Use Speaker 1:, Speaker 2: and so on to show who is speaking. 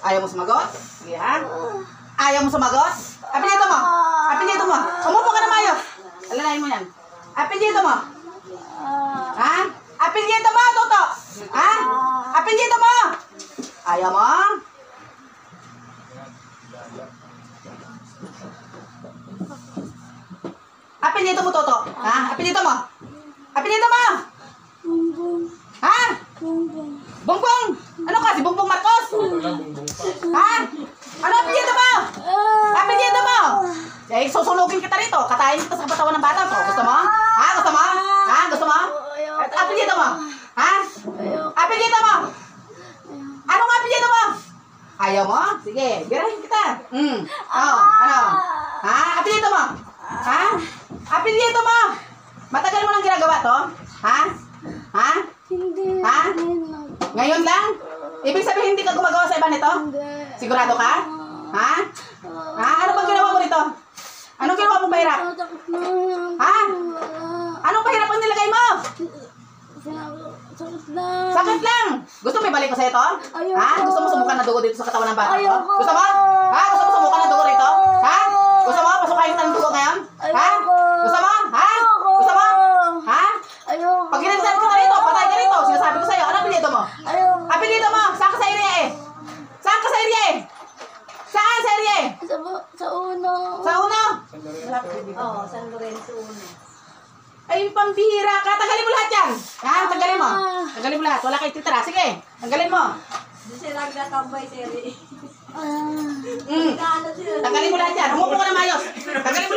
Speaker 1: Ayaw mo sumagot? Sige ha? Ayaw mo sumagot? Apelyido mo? Apelyido mo? Umupo ka na maayos. Alalahin mo yan. Apelyido mo? Ha? Apelyido mo, Toto? Ha? Apelyido mo? Ayaw mo? Apelyido mo, Toto? Ha? Apelyido mo? Apelyido mo?
Speaker 2: Bongbong.
Speaker 1: Ha?
Speaker 2: Bongbong.
Speaker 1: Bongbong? Ano ka? Si Bongbong Marcos? Ha? Ano apelyido mo? Apelyido mo? Eh, susulugin kita rito. Katayin kita sa katawan ng bata ko. Gusto mo? Ha? Gusto mo? Ha? Gusto mo? Apelyido mo? Ha? Apelyido mo? Anong apelyido mo? Ayaw mo? Sige, birahin kita. Ano? Ha? Apelyido mo? Ha? Apelyido mo? Matagal mo nang ginagawa to? Ha? Ha?
Speaker 2: Hindi.
Speaker 1: Ha? Ngayon lang? Ibig sabihin hindi ka gumagawa sa iba nito?
Speaker 2: Hindi.
Speaker 1: Sigurado ka? Ha? Ha? Ano bang ginawa mo nito? Anong ginawa mong pahirap? Ha? Anong pahirap ang nilagay mo?
Speaker 2: Sakit lang.
Speaker 1: Sakit lang! Gusto mo ibalik ko sa ito?
Speaker 2: Ayoko.
Speaker 1: Ha? Gusto mo sumukan ng dugo dito sa katawan ng bata ko?
Speaker 2: Ayoko.
Speaker 1: Gusto mo? Ha? Gusto mo sumukan ng dugo rito? Ha? Gusto mo? Pasukayin kita ng dugo ngayon? Ha?
Speaker 2: Ayoko.
Speaker 1: Gusto mo? Ha? Gusto mo? Ha?
Speaker 2: Ayoko.
Speaker 1: Pag ginagdan kita rito, patay ka rito. Sinasabi ko sa'yo, ano apelyido mo?
Speaker 2: Ayoko.
Speaker 1: Apelyido mo? Saan ka sa area eh? Saan ka sa area eh? Saan sa area eh?
Speaker 2: Sa uno.
Speaker 1: Sa uno?
Speaker 3: Oo, San Lorenzo uno.
Speaker 1: Ay, pambihira ka. Tanggalin mo lahat yan. Ha? Tanggalin mo. Tanggalin mo lahat. Wala kayo titira. Sige. Tanggalin mo.
Speaker 3: Di sila nagtatambay, Seri.
Speaker 1: Tanggalin mo lahat yan. Umupo ka na maayos. Tanggalin mo